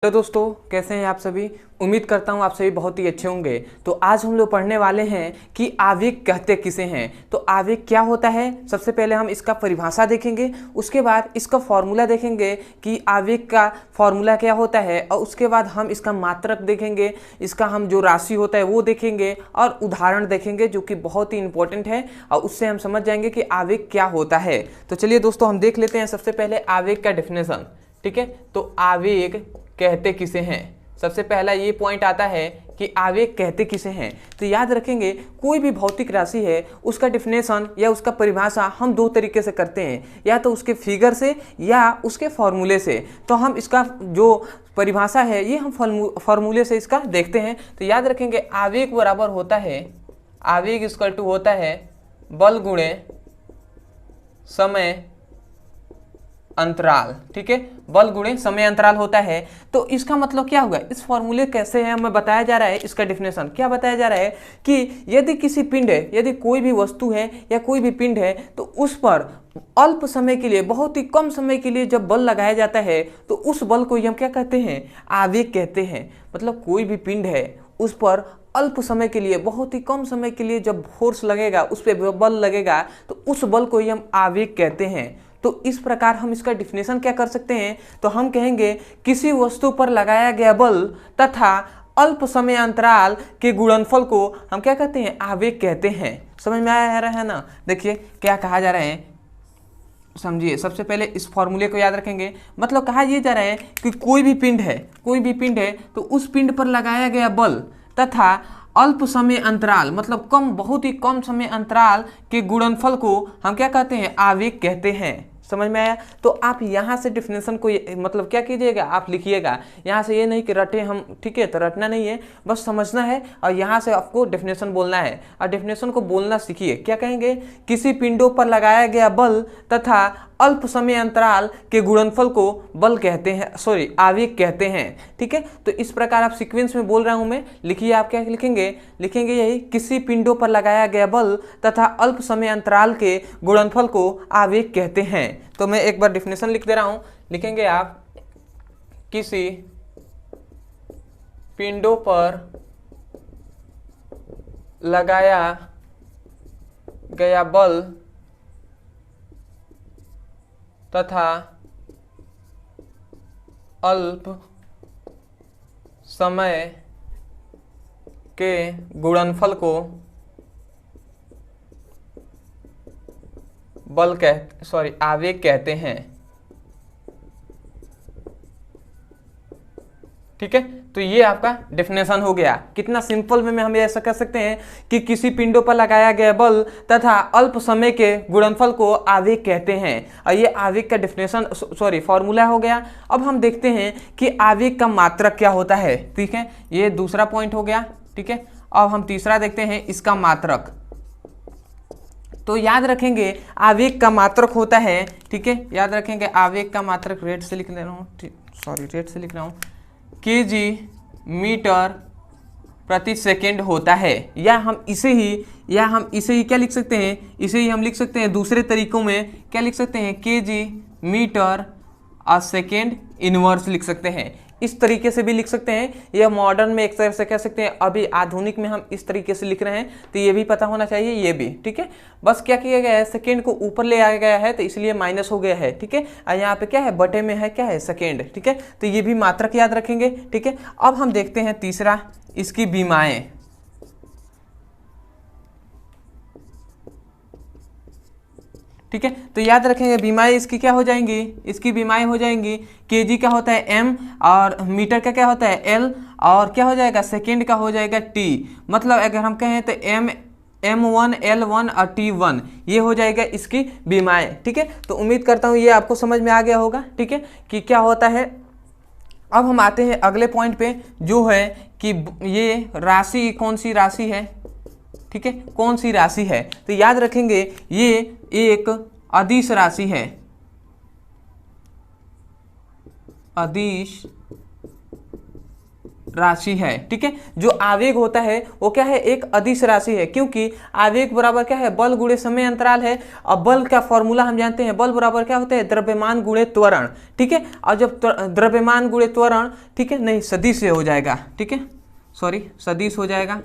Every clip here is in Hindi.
तो दोस्तों कैसे हैं आप सभी। उम्मीद करता हूं आप सभी बहुत ही अच्छे होंगे। तो आज हम लोग पढ़ने वाले हैं कि आवेग कहते किसे हैं। तो आवेग क्या होता है, सबसे पहले हम इसका परिभाषा देखेंगे, उसके बाद इसका फॉर्मूला देखेंगे कि आवेग का फॉर्मूला क्या होता है, और उसके बाद हम इसका मात्रक देखेंगे, इसका हम जो राशि होता है वो देखेंगे और उदाहरण देखेंगे जो कि बहुत ही इंपॉर्टेंट है, और उससे हम समझ जाएंगे कि आवेग क्या होता है। तो चलिए दोस्तों हम देख लेते हैं सबसे पहले आवेग का डेफिनेशन। ठीक है, तो आवेग कहते किसे हैं, सबसे पहला ये पॉइंट आता है कि आवेग कहते किसे हैं। तो याद रखेंगे कोई भी भौतिक राशि है उसका डिफिनेशन या उसका परिभाषा हम दो तरीके से करते हैं, या तो उसके फिगर से या उसके फॉर्मूले से। तो हम इसका जो परिभाषा है ये हम फॉर्मूले से इसका देखते हैं। तो याद रखेंगे आवेग बराबर होता है, आवेग इक्वल टू होता है बल गुणे समय अंतराल। ठीक है, बल गुणे समय अंतराल होता है। तो इसका मतलब क्या होगा, इस फॉर्मूले कैसे है हमें बताया जा रहा है। इसका डिफिनेशन क्या बताया जा रहा है कि यदि किसी पिंड है, यदि कोई भी वस्तु है या कोई भी पिंड है, तो उस पर अल्प समय के लिए, बहुत ही कम समय के लिए जब बल लगाया जाता है तो उस बल को हम क्या कहते हैं, आवेग कहते हैं। मतलब कोई भी पिंड है उस पर अल्प समय के लिए, बहुत ही कम समय के लिए जब फोर्स लगेगा, उस पर बल लगेगा, तो उस बल को ही हम आवेग कहते हैं। तो इस प्रकार हम इसका डिफिनेशन क्या कर सकते हैं, तो हम कहेंगे किसी वस्तु पर लगाया गया बल तथा अल्प समय अंतराल के गुणनफल को हम क्या कहते हैं, आवेग कहते हैं। समझ में आया रहा है ना। देखिए क्या कहा जा रहा है, समझिए। सबसे पहले इस फॉर्मूले को याद रखेंगे। मतलब कहा यह जा रहा है कि कोई भी पिंड है, कोई भी पिंड है तो उस पिंड पर लगाया गया बल तथा अल्प समय अंतराल, मतलब कम, बहुत ही कम समय अंतराल के गुणनफल को हम क्या कहते हैं, आवेग कहते हैं। समझ में आया। तो आप यहाँ से डिफिनेशन को मतलब क्या कीजिएगा, आप लिखिएगा यहाँ से, ये नहीं कि रटे हम। ठीक है, तो रटना नहीं है, बस समझना है और यहाँ से आपको डेफिनेशन बोलना है। और डेफिनेशन को बोलना सीखिए। क्या कहेंगे, किसी पिंडों पर लगाया गया बल तथा अल्प समय अंतराल के गुणनफल को बल कहते हैं, सॉरी आवेग कहते हैं। ठीक है, तो इस प्रकार आप सीक्वेंस में बोल रहा हूं मैं, लिखिए। आप क्या लिखेंगे, लिखेंगे यही, किसी पिंडों पर लगाया गया बल तथा अल्प समय अंतराल के गुणनफल को आवेग कहते हैं। तो मैं एक बार डिफिनेशन लिख दे रहा हूं, लिखेंगे आप, किसी पिंडों पर लगाया गया बल तथा अल्प समय के गुणनफल को आवेग कहते हैं। ठीक है, तो ये आपका डेफिनेशन हो गया। कितना सिंपल वे में हम ऐसा कह सकते हैं कि किसी पिंडों पर लगाया गया बल तथा अल्प समय के गुणनफल को आवेग कहते हैं। और ये आवेग का डेफिनेशन, सॉरी फॉर्मूला हो गया। अब हम देखते हैं कि आवेग का मात्रक क्या होता है। ठीक है, ये दूसरा पॉइंट हो गया। ठीक है, अब हम तीसरा देखते हैं, इसका मात्रक। तो याद रखेंगे आवेग का मात्रक होता है, ठीक है, याद रखेंगे आवेग का मात्रक, रेट से लिख ले रहा हूँ, रेट से लिख रहा हूँ, kg मीटर प्रति सेकेंड होता है। या हम इसे ही क्या लिख सकते हैं, इसे ही हम लिख सकते हैं दूसरे तरीकों में, क्या लिख सकते हैं, kg metre a second inverse लिख सकते हैं। इस तरीके से भी लिख सकते हैं, यह मॉडर्न में एक तरह से कह सकते हैं। अभी आधुनिक में हम इस तरीके से लिख रहे हैं, तो ये भी पता होना चाहिए, ये भी। ठीक है, बस क्या किया गया है, सेकेंड को ऊपर ले आया गया है तो इसलिए माइनस हो गया है। ठीक है, और यहाँ पे क्या है, बटे में है, क्या है, सेकेंड। ठीक है, तो ये भी मात्रक याद रखेंगे। ठीक है, अब हम देखते हैं तीसरा, इसकी बीमाएं। ठीक है, तो याद रखेंगे बीमाएं इसकी क्या हो जाएंगी, इसकी बीमाएं हो जाएंगी, केजी का होता है m और मीटर का क्या होता है l, और क्या हो जाएगा, सेकेंड का हो जाएगा t। मतलब अगर हम कहें तो m1 l1 और t1, ये हो जाएगा इसकी बीमाएं। ठीक है, तो उम्मीद करता हूँ ये आपको समझ में आ गया होगा। ठीक है, कि क्या होता है। अब हम आते हैं अगले पॉइंट पे, जो है कि ये राशि कौन सी राशि है। ठीक है, कौन सी राशि है, तो याद रखेंगे ये एक अदिश राशि है, अदिश राशि है, ठीक है। जो आवेग होता है वो क्या है, एक अदिश राशि है, क्योंकि आवेग बराबर क्या है, बल गुणे समय अंतराल है। और बल का फॉर्मूला हम जानते हैं, बल बराबर क्या होता है, द्रव्यमान गुणे त्वरण, ठीक है। और जब द्रव्यमान गुणे त्वरण, ठीक है, नहीं सदिश से हो जाएगा, ठीक है, सॉरी सदिश हो जाएगा,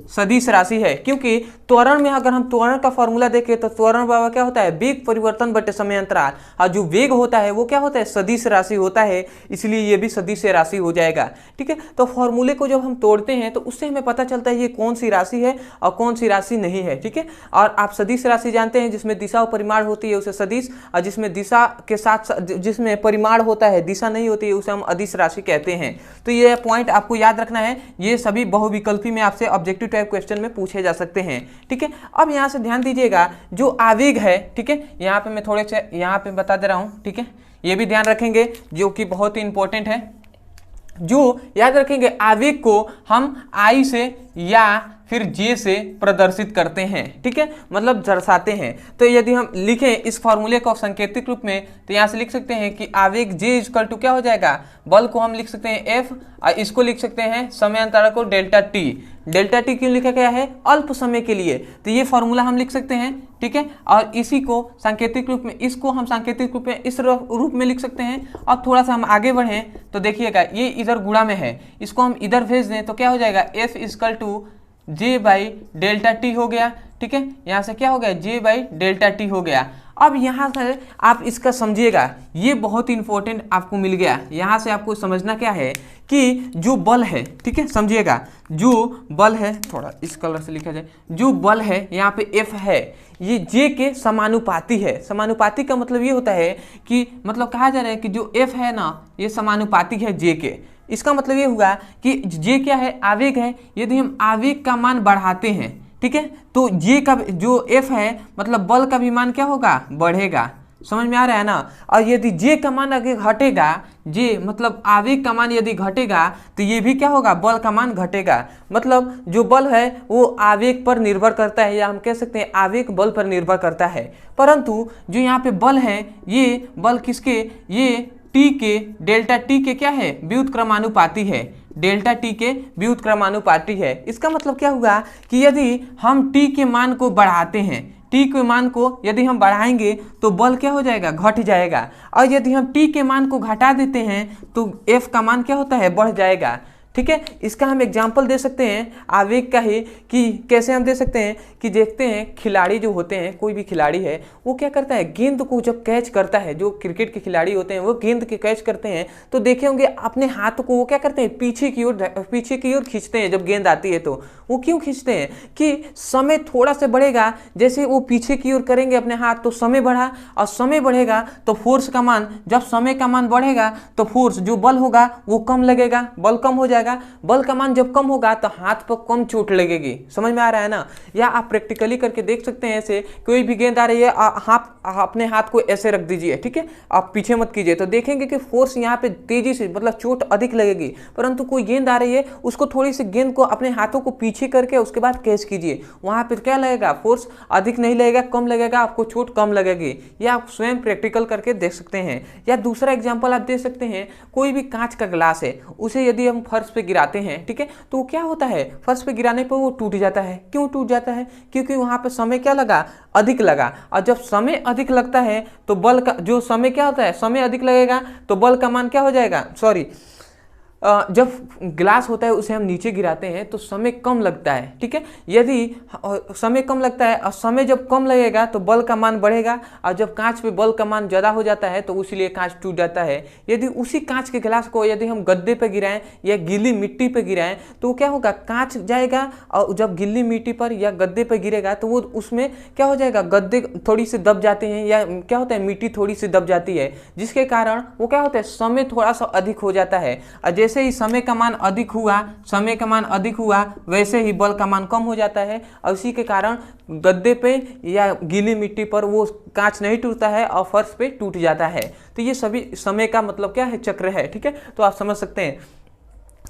सदिश राशि है, क्योंकि त्वरण में अगर हम त्वरण का फॉर्मूला देखें तो त्वरण बराबर क्या होता है, वेग परिवर्तन बटे समय अंतराल, और जो वेग होता है वो क्या होता है, सदिश राशि होता है, इसलिए ये भी सदिश राशि हो जाएगा, ठीक है। तो फॉर्मूले को जब हम तोड़ते हैं तो उससे हमें पता चलता है ये कौन सी राशि है और कौन सी राशि नहीं है, ठीक है। और आप सदिश राशि जानते हैं, जिसमें दिशा और परिमाण होती है उसे सदिश, और जिसमें दिशा के साथ जिसमें परिमाण होता है दिशा नहीं होती है उसे हम अदिश राशि कहते हैं। तो ये पॉइंट आपको याद रखना है, ये सभी बहुविकल्पी में आपसे ऑब्जेक्टिव टाइप क्वेश्चन में पूछे जा सकते हैं, ठीक है। अब यहाँ से ध्यान दीजिएगा, जो आवेग है, ठीक है, यहाँ पे मैं थोड़े से यहाँ पे बता दे रहा हूँ, ठीक है, ये भी ध्यान रखेंगे जो कि बहुत ही इंपॉर्टेंट है। जो याद रखेंगे, आवेग को हम आई से या फिर जे से प्रदर्शित करते हैं, ठीक है, मतलब दर्शाते हैं। तो यदि हम लिखें इस फॉर्मूले को सांकेतिक रूप में, तो यहाँ से लिख सकते हैं कि आवेग जे इक्वल टू क्या हो जाएगा, बल को हम लिख सकते हैं एफ, और इसको लिख सकते हैं समय अंतराल को डेल्टा टी। डेल्टा टी क्यों लिखा गया है, अल्प समय के लिए, तो ये फॉर्मूला हम लिख सकते हैं, ठीक है। और इसी को सांकेतिक रूप में, इसको हम सांकेतिक रूप में इस रूप में लिख सकते हैं। अब थोड़ा सा हम आगे बढ़ें तो देखिएगा, ये इधर गुणा में है, इसको हम इधर भेज दें तो क्या हो जाएगा, F equal to J by delta T हो गया, ठीक है। यहाँ से क्या हो गया, जे बाई डेल्टा टी हो गया। अब यहाँ से आप इसका समझिएगा, ये बहुत ही इंपॉर्टेंट आपको मिल गया। यहाँ से आपको समझना क्या है कि जो बल है, ठीक है, समझिएगा, जो बल है, थोड़ा इस कलर से लिखा जाए, जो बल है यहाँ पे एफ है, ये जे के समानुपाती है। समानुपाती का मतलब ये होता है कि मतलब कहा जा रहा है कि जो एफ है ना, ये समानुपाती है जे के। इसका मतलब ये हुआ कि जे क्या है, आवेग है। यदि हम आवेग का मान बढ़ाते हैं, ठीक है, तो जे का जो एफ है मतलब बल का भी मान क्या होगा, बढ़ेगा। समझ में आ रहा है ना। और यदि जे का मान अगर घटेगा, जे मतलब आवेग का मान यदि घटेगा तो ये भी क्या होगा, बल का मान घटेगा। मतलब जो बल है वो आवेग पर निर्भर करता है, या हम कह सकते हैं आवेग बल पर निर्भर करता है। परंतु जो यहाँ पे बल है, ये बल किसके, ये टी के, डेल्टा टी के क्या है, व्युत्क्रमानुपाती है, डेल्टा टी के व्युत्क्रमानुपाती है। इसका मतलब क्या हुआ कि यदि हम टी के मान को बढ़ाते हैं, टी के मान को यदि हम बढ़ाएंगे तो बल क्या हो जाएगा, घट जाएगा। और यदि हम टी के मान को घटा देते हैं तो एफ का मान क्या होता है, बढ़ जाएगा, ठीक है। इसका हम एग्जाम्पल दे सकते हैं आवेग का ही, कि कैसे हम दे सकते हैं कि देखते हैं खिलाड़ी जो होते हैं, कोई भी खिलाड़ी है वो क्या करता है, गेंद को जब कैच करता है, जो क्रिकेट के खिलाड़ी होते हैं वो गेंद के कैच करते हैं तो देखे होंगे अपने हाथ को वो क्या करते हैं, पीछे की ओर खींचते हैं। जब गेंद आती है तो वो क्यों खींचते हैं कि समय थोड़ा सा बढ़ेगा, जैसे वो पीछे की ओर करेंगे अपने हाथ तो समय बढ़ा, और समय बढ़ेगा तो फोर्स का मान, जब समय का मान बढ़ेगा तो फोर्स जो बल होगा वो कम लगेगा, बल कम हो जाएगा। बल का मान जब कम होगा तो हाथ पर कम चोट लगेगी। समझ में आ रहा है ना। या आप प्रैक्टिकली करके देख सकते हैं, ऐसे कोई भी गेंद आ रही है, आप अपने हाथ को ऐसे रख दीजिए, ठीक है, आप पीछे मत कीजिए, तो देखेंगे कि फोर्स यहाँ पे तेजी से मतलब चोट अधिक लगेगी। परंतु कोई गेंद आ रही है, उसको थोड़ी सी गेंद को अपने हाथों को पीछे करके उसके बाद कैच कीजिए, वहां पर क्या लगेगा, फोर्स अधिक नहीं लगेगा, कम लगेगा, आपको चोट कम लगेगी। या आप स्वयं प्रैक्टिकल करके देख सकते हैं। या दूसरा एग्जाम्पल आप दे सकते हैं, कोई भी कांच का ग्लास है, उसे यदि हम फर्श पे गिराते हैं, ठीक है, तो क्या होता है, फर्श पे गिराने पर वो टूट जाता है। क्यों टूट जाता है, क्योंकि वहां पे समय क्या लगा, अधिक लगा। और जब समय अधिक लगता है तो बल का जो समय क्या होता है, समय अधिक लगेगा तो बल का मान क्या हो जाएगा, सॉरी, जब ग्लास होता है उसे हम नीचे गिराते हैं तो समय कम लगता है, ठीक है। यदि समय कम लगता है और समय जब कम लगेगा तो बल का मान बढ़ेगा, और जब कांच पे बल का मान ज़्यादा हो जाता है तो उसीलिए कांच टूट जाता है। यदि उसी कांच के गिलास को यदि हम गद्दे पे गिराएं या गीली मिट्टी पे गिराएं तो क्या होगा, कांच जाएगा, और जब गीली मिट्टी पर या गद्दे पर गिरेगा तो वो उसमें क्या हो जाएगा, गद्दे थोड़ी सी दब जाते हैं, या क्या होता है, मिट्टी थोड़ी सी दब जाती है, जिसके कारण वो क्या होता है, समय थोड़ा सा अधिक हो जाता है। और जैसे ही समय का मान अधिक हुआ, समय का मान अधिक हुआ, वैसे ही बल का मान कम हो जाता है, और इसी के कारण गद्दे पे या गीली मिट्टी पर वो कांच नहीं टूटता है और फर्श पे टूट जाता है। तो ये सभी समय का मतलब क्या है, चक्र है, ठीक है, तो आप समझ सकते हैं।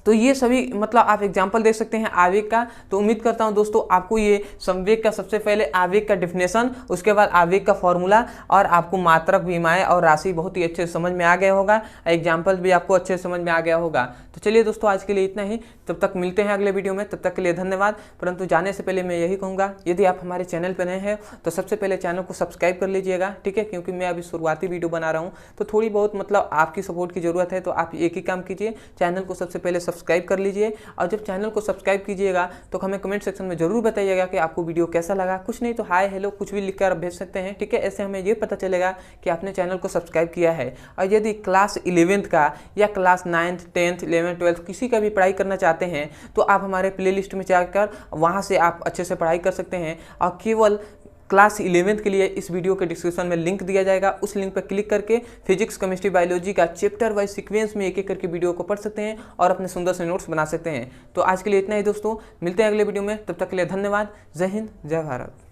तो ये सभी मतलब आप एग्जाम्पल देख सकते हैं आवेग का। तो उम्मीद करता हूं दोस्तों आपको ये संवेग का सबसे पहले आवेग का डिफिनेशन, उसके बाद आवेग का फॉर्मूला और आपको मात्रक, विमाएँ और राशि बहुत ही अच्छे से समझ में आ गया होगा, एग्जाम्पल भी आपको अच्छे से समझ में आ गया होगा। तो चलिए दोस्तों आज के लिए इतना ही, तब तक मिलते हैं अगले वीडियो में, तब तक के लिए धन्यवाद। परंतु जाने से पहले मैं यही कहूँगा, यदि आप हमारे चैनल पर नए हैं तो सबसे पहले चैनल को सब्सक्राइब कर लीजिएगा, ठीक है, क्योंकि मैं अभी शुरुआती वीडियो बना रहा हूँ तो थोड़ी बहुत मतलब आपकी सपोर्ट की ज़रूरत है। तो आप एक ही काम कीजिए, चैनल को सबसे पहले सब्सक्राइब कर लीजिए, और जब चैनल को सब्सक्राइब कीजिएगा तो हमें कमेंट सेक्शन में जरूर बताइएगा कि आपको वीडियो कैसा लगा। कुछ नहीं तो हाय हेलो कुछ भी लिखकर भेज सकते हैं, ठीक है, ऐसे हमें ये पता चलेगा कि आपने चैनल को सब्सक्राइब किया है। और यदि क्लास 11th का या class 9th 10th 11th 12th किसी का भी पढ़ाई करना चाहते हैं तो आप हमारे प्लेलिस्ट में जाकर वहाँ से आप अच्छे से पढ़ाई कर सकते हैं। और केवल क्लास 11th के लिए इस वीडियो के डिस्क्रिप्शन में लिंक दिया जाएगा, उस लिंक पर क्लिक करके फिजिक्स केमिस्ट्री बायोलॉजी का चैप्टर वाइज सीक्वेंस में एक एक करके वीडियो को पढ़ सकते हैं और अपने सुंदर से नोट्स बना सकते हैं। तो आज के लिए इतना ही दोस्तों, मिलते हैं अगले वीडियो में, तब तक के लिए धन्यवाद। जय हिंद, जय भारत।